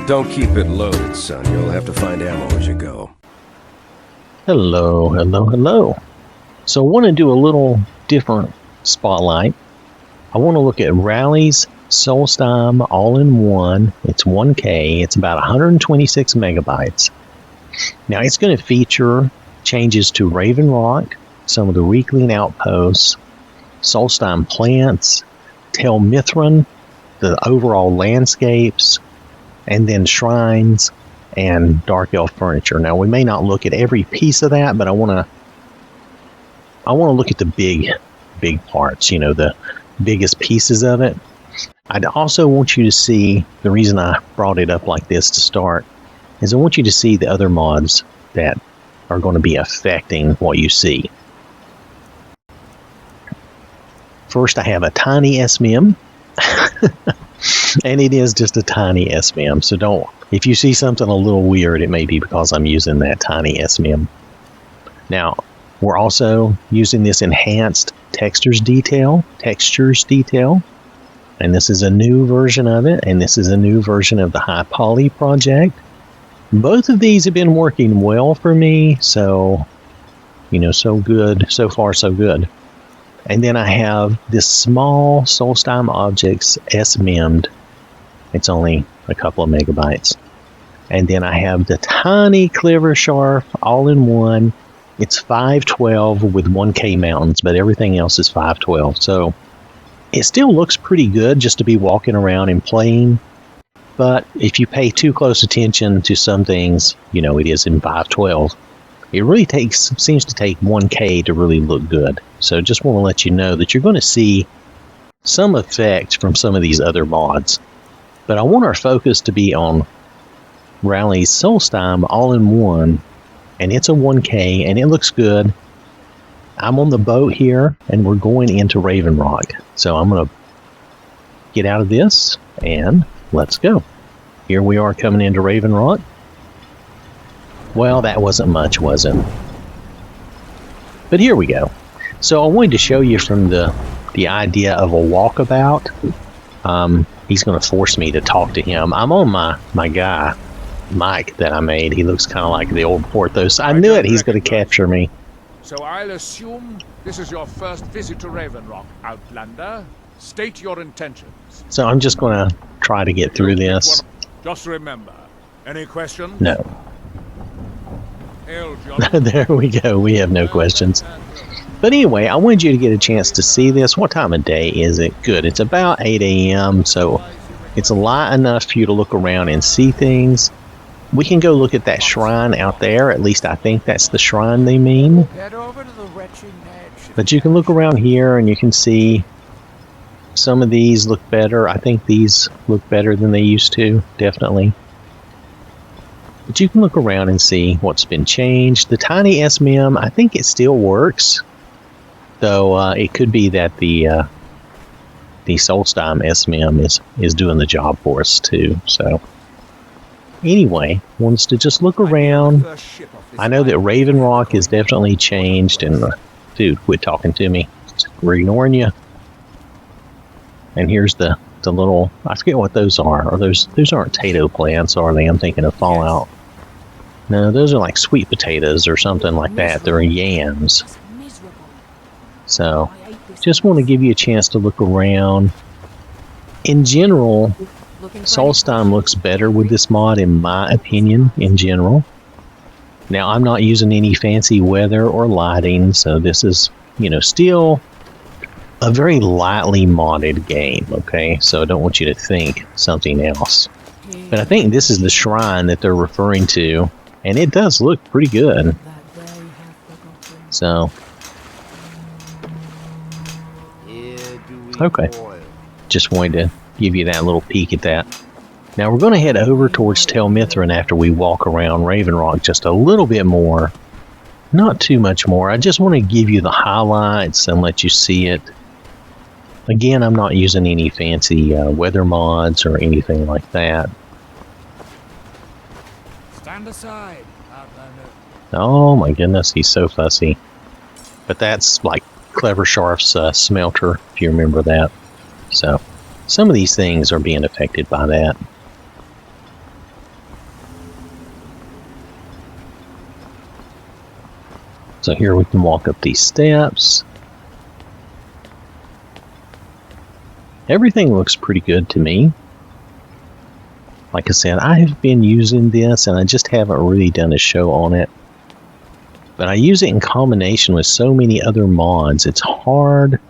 Don't keep it loaded, son. You'll have to find ammo as you go. Hello, hello, hello. So I want to do a little different spotlight. I want to look at Rally's Solstheim all-in-one. It's 1K. It's about 126 megabytes. Now it's going to feature changes to Raven Rock, some of the Weakling outposts, Solstheim plants, Tel Mithrin, the overall landscapes, and then shrines and Dark Elf furniture. Now we may not look at every piece of that, but I want to look at the big parts, you know, the biggest pieces of it. I'd also want you to see, the reason I brought it up like this to start, is I want you to see the other mods that are going to be affecting what you see. First, I have a tiny SMM. And it is just a tiny SMM, so if you see something a little weird, it may be because I'm using that tiny SMM. Now, we're also using this enhanced textures detail, and this is a new version of it, and this is a new version of the high poly project. Both of these have been working well for me, so, you know, so good, so far so good. And then I have this small Solstheim Objects SMM'd. It's only a couple of megabytes. And then I have the tiny Clever Sharp all-in-one. It's 512 with 1K mountains, but everything else is 512. So it still looks pretty good just to be walking around and playing. But if you pay too close attention to some things, you know, it is in 512. It really seems to take 1K to really look good. So just want to let you know that you're going to see some effect from some of these other mods. But I want our focus to be on Rally's Solstheim all-in-one, and it's a 1K, and it looks good. I'm on the boat here, and we're going into Raven Rock. So I'm going to get out of this, and let's go. Here we are coming into Raven Rock. Well, that wasn't much, was it? But here we go. So I wanted to show you from the idea of a walkabout. He's going to force me to talk to him. I'm on my guy, Mike, that I made. He looks kind of like the old Porthos. I knew it. He's going to capture me. So I'll assume this is your first visit to Raven Rock, Outlander. State your intentions. So I'm just going to try to get through this. Just remember, any questions? No. There we go. We have no questions. But anyway, I wanted you to get a chance to see this. What time of day is it? Good. It's about 8 a.m., so it's light enough for you to look around and see things. We can go look at that shrine out there. At least I think that's the shrine they mean. But you can look around here and you can see some of these look better. I think these look better than they used to, definitely. But you can look around and see what's been changed. The tiny SMM, I think it still works. Though it could be that the Solstheim SMM is doing the job for us too. So anyway, wants to just look around. I know that Raven Rock is definitely changed. And dude, quit talking to me. We're ignoring you. And here's the little, I forget what those are. Or those aren't potato plants, are they? I'm thinking of Fallout. No, those are like sweet potatoes or something like that. They're yams. So, just want to give you a chance to look around. In general, Solstheim looks better with this mod, in my opinion, in general. Now, I'm not using any fancy weather or lighting, so this is, you know, still a very lightly modded game, okay? So I don't want you to think something else. But I think this is the shrine that they're referring to, and it does look pretty good. So, okay. Just wanted to give you that little peek at that. Now we're going to head over towards Tel Mithrin after we walk around Raven Rock just a little bit more. Not too much more. I just want to give you the highlights and let you see it. Again, I'm not using any fancy weather mods or anything like that. Stand aside, Outlander. Oh my goodness, he's so fussy. But that's like Clever Sharp's smelter, if you remember that. So, some of these things are being affected by that. So here we can walk up these steps. Everything looks pretty good to me. Like I said, I have been using this and I just haven't really done a show on it. But I use it in combination with so many other mods. It's hard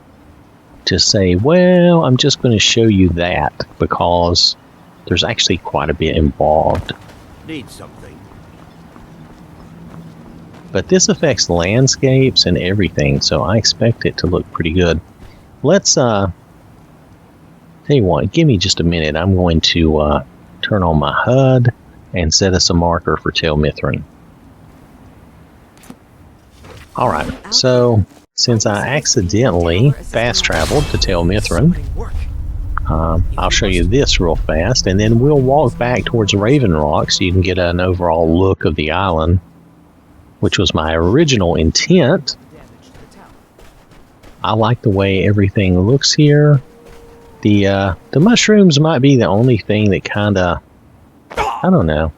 to say, well, I'm just going to show you that, because there's actually quite a bit involved. Need something. But this affects landscapes and everything, so I expect it to look pretty good. Let's, tell you what, give me just a minute. I'm going to turn on my HUD and set us a marker for Tel Mithrin. Alright, so since I accidentally fast traveled to Tel Mithrin, I'll show you this real fast, and then we'll walk back towards Raven Rock so you can get an overall look of the island, which was my original intent. I like the way everything looks here. The mushrooms might be the only thing that kinda, I don't know.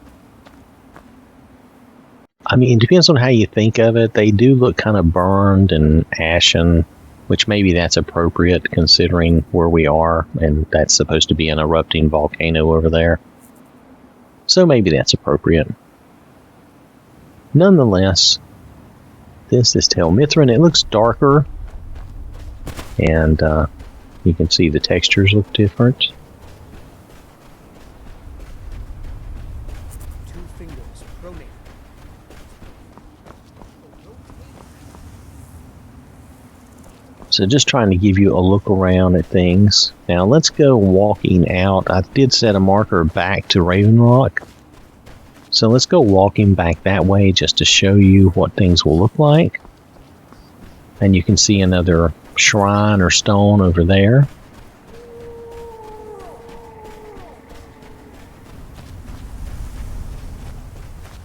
I mean, it depends on how you think of it. They do look kind of burned and ashen, which maybe that's appropriate considering where we are, and that's supposed to be an erupting volcano over there. So maybe that's appropriate. Nonetheless, this is Tel Mithrin. It looks darker, and you can see the textures look different. So just trying to give you a look around at things. Now let's go walking out. I did set a marker back to Raven Rock. So let's go walking back that way just to show you what things will look like. And you can see another shrine or stone over there.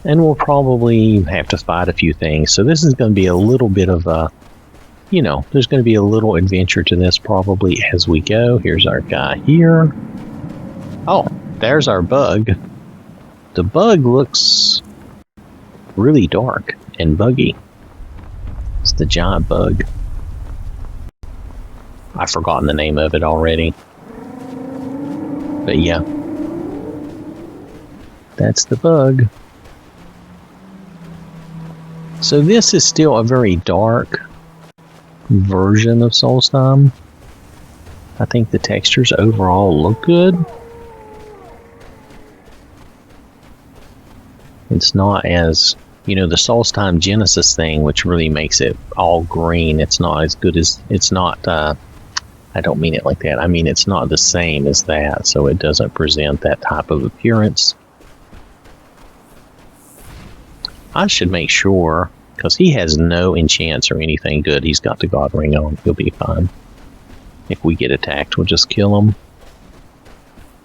And we'll probably have to fight a few things. So this is going to be a little bit of a, you know, there's going to be a little adventure to this probably as we go. Here's our guy here. Oh, there's our bug. The bug looks really dark and buggy. It's the giant bug. I've forgotten the name of it already. But yeah. That's the bug. So this is still a very dark version of Solstheim. I think the textures overall look good. It's not as, you know, the Solstheim Genesis thing, which really makes it all green. It's not as good as, it's not, I don't mean it like that. I mean, it's not the same as that, so it doesn't present that type of appearance. I should make sure, because he has no enchants or anything good. He's got the God Ring on. He'll be fine. If we get attacked, we'll just kill him.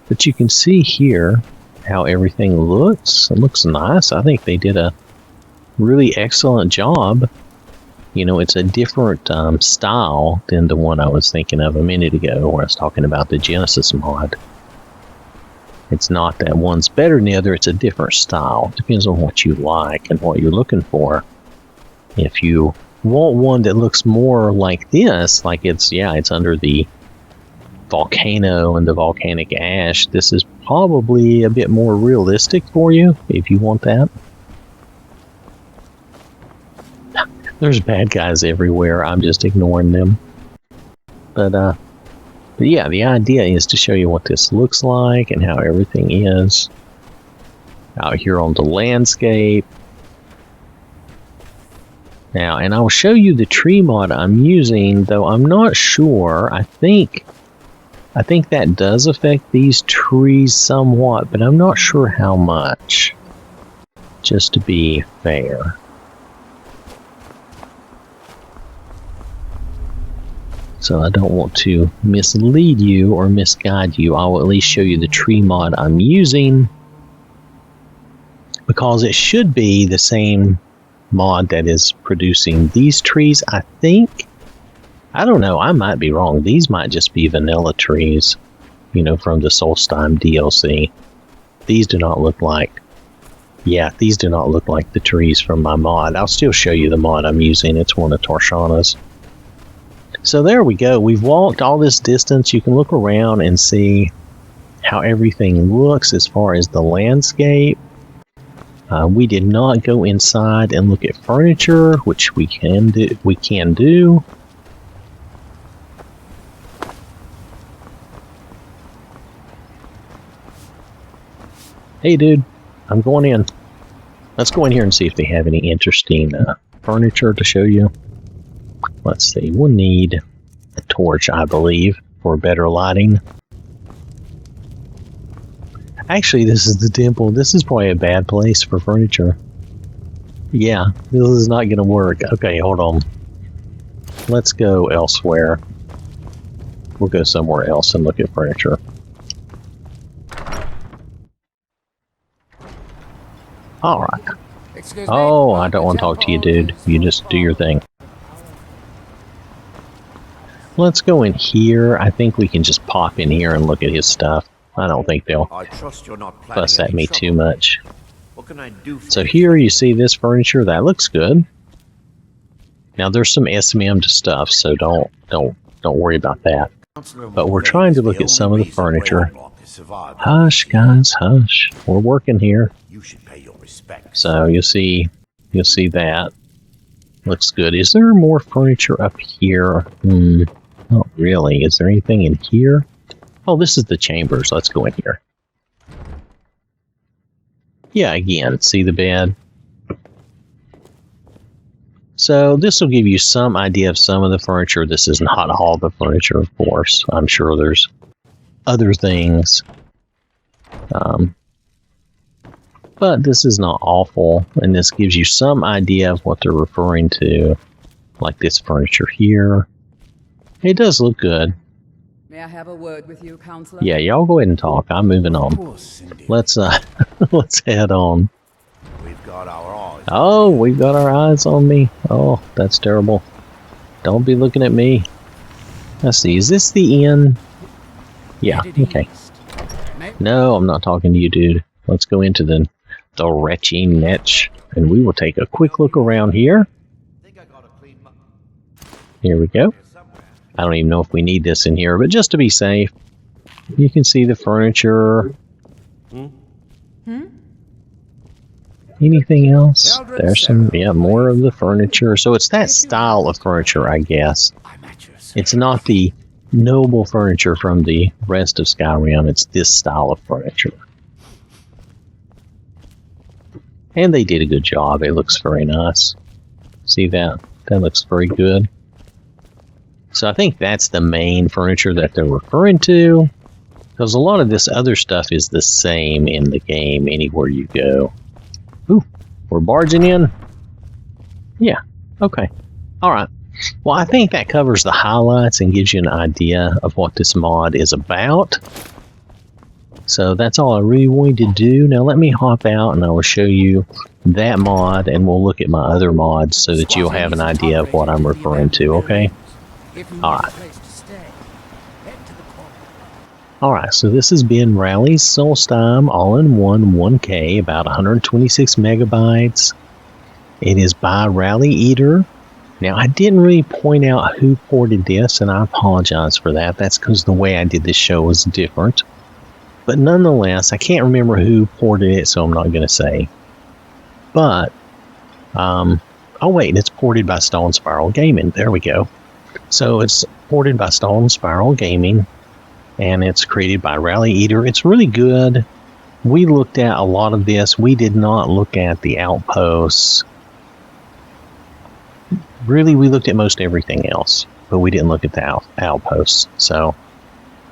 But you can see here how everything looks. It looks nice. I think they did a really excellent job. You know, it's a different style than the one I was thinking of a minute ago where I was talking about the Genesis mod. It's not that one's better than the other, it's a different style. It depends on what you like and what you're looking for. If you want one that looks more like this, like it's, yeah, it's under the volcano and the volcanic ash, this is probably a bit more realistic for you, if you want that. There's bad guys everywhere, I'm just ignoring them. But yeah, the idea is to show you what this looks like and how everything is out here on the landscape. Now, and I'll show you the tree mod I'm using, though I'm not sure. I think that does affect these trees somewhat, but I'm not sure how much, just to be fair. So I don't want to mislead you or misguide you. I will at least show you the tree mod I'm using, because it should be the same mod that is producing these trees, I think. I don't know, I might be wrong. These might just be vanilla trees, you know, from the Solstheim DLC. These do not look like, Yeah, these do not look like the trees from my mod. I'll still show you the mod I'm using. It's one of Tarshana's. So there we go. We've walked all this distance. You can look around and see how everything looks as far as the landscape. We did not go inside and look at furniture, which we can do. Hey dude, I'm going in. Let's go in here and see if they have any interesting furniture to show you. Let's see, we'll need a torch, I believe, for better lighting. Actually, this is the temple. This is probably a bad place for furniture. Yeah, this is not going to work. Okay, hold on. Let's go elsewhere. We'll go somewhere else and look at furniture. Alright. Oh, I don't want to talk to you, dude. You just do your thing. Let's go in here. I think we can just pop in here and look at his stuff. I don't think they'll fuss at me too much. So here you see this furniture. That looks good. Now there's some SMM to stuff, so don't worry about that. But we're trying to look at some of the furniture. Hush, guys, hush. We're working here. So you'll see that. Looks good. Is there more furniture up here? Not really. Is there anything in here? Oh, this is the chambers. Let's go in here. Yeah, again, see the bed? So this will give you some idea of some of the furniture. This is not all the furniture, of course. I'm sure there's other things. But this is not awful, and this gives you some idea of what they're referring to, like this furniture here. It does look good. May I have a word with you, counselor? Yeah, y'all go ahead and talk. I'm moving on. Let's let's head on. We've got our eyes. Oh, we've got our eyes on me. Oh, that's terrible. Don't be looking at me. Let's see. Is this the inn? Yeah. Okay. No, I'm not talking to you, dude. Let's go into the retching niche, and we will take a quick look around here. Here we go. I don't even know if we need this in here, but just to be safe, you can see the furniture. Anything else? There's some, yeah, more of the furniture. So it's that style of furniture, I guess. It's not the noble furniture from the rest of Skyrim. It's this style of furniture. And they did a good job. It looks very nice. See that? That looks very good. So I think that's the main furniture that they're referring to. Because a lot of this other stuff is the same in the game anywhere you go. Ooh, we're barging in? Yeah, okay. Alright. Well, I think that covers the highlights and gives you an idea of what this mod is about. So that's all I really wanted to do. Now let me hop out and I will show you that mod, and we'll look at my other mods so that you'll have an idea of what I'm referring to, okay? Alright. Alright, so this has been Rally's Solstheim all-in-one 1K, about 126 megabytes. It is by Rally Eater. Now, I didn't really point out who ported this, and I apologize for that. That's because the way I did this show was different. But nonetheless, I can't remember who ported it, so I'm not going to say. But, oh wait, it's ported by Stone Spiral Gaming. There we go. So it's ported by Stone Spiral Gaming, and it's created by Rally Eater. It's really good. We looked at a lot of this. We did not look at the outposts. Really, we looked at most everything else, but we didn't look at the outposts. So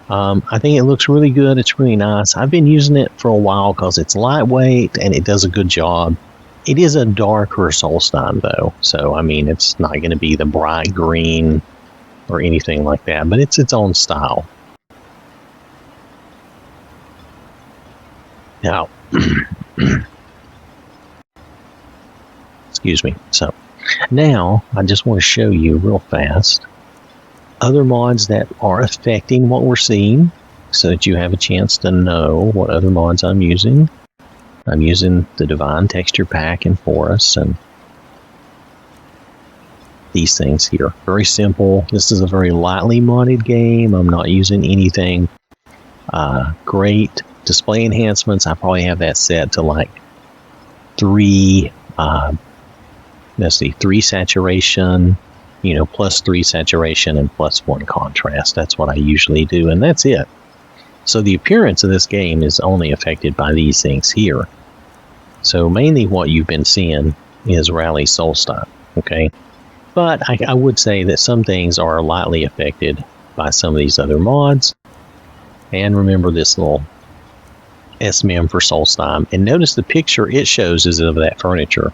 I think it looks really good. It's really nice. I've been using it for a while because it's lightweight and it does a good job. It is a darker Solstheim though, so I mean it's not going to be the bright green or anything like that, but it's its own style. Now, excuse me. So now I just want to show you real fast other mods that are affecting what we're seeing so that you have a chance to know what other mods I'm using. I'm using the Divine Texture Pack and Forest and these things here. Very simple. This is a very lightly modded game. I'm not using anything great. Display enhancements, I probably have that set to like 3, let's see, 3 saturation, plus 3 saturation and plus 1 contrast. That's what I usually do, and that's it. So the appearance of this game is only affected by these things here. So mainly what you've been seeing is Rally Solstheim, okay? But I would say that some things are lightly affected by some of these other mods. And remember this little SMM for Solstheim. And notice the picture it shows is of that furniture.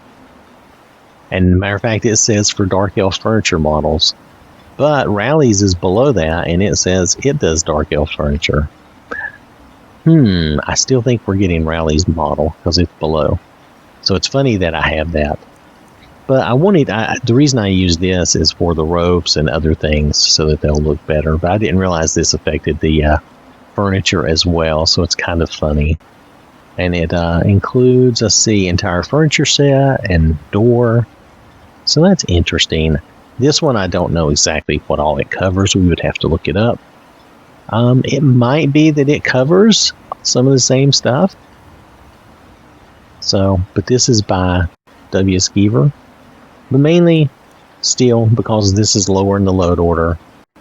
And matter of fact, it says for Dark Elf furniture models. But Rally's is below that, and it says it does Dark Elf furniture. I still think we're getting Rally's model because it's below. So it's funny that I have that. But the reason I use this is for the ropes and other things so that they'll look better. But I didn't realize this affected the furniture as well, so it's kind of funny. And it includes, let's see, entire furniture set and door. So that's interesting. This one I don't know exactly what all it covers. We would have to look it up. It might be that it covers some of the same stuff. So, but this is by W. Skeever. But mainly, still, because this is lower in the load order,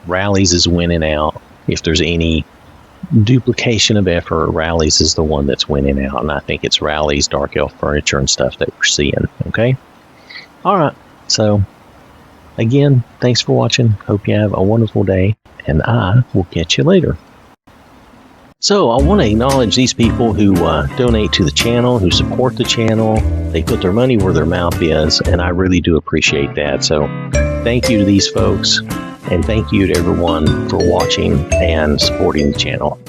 Rally's is winning out. If there's any duplication of effort, Rally's is the one that's winning out. And I think it's Rally's Dark Elf furniture and stuff that we're seeing. Okay? Alright, so, again, thanks for watching. Hope you have a wonderful day. And I will catch you later. So I want to acknowledge these people who donate to the channel, who support the channel. They put their money where their mouth is, and I really do appreciate that. So thank you to these folks, and thank you to everyone for watching and supporting the channel.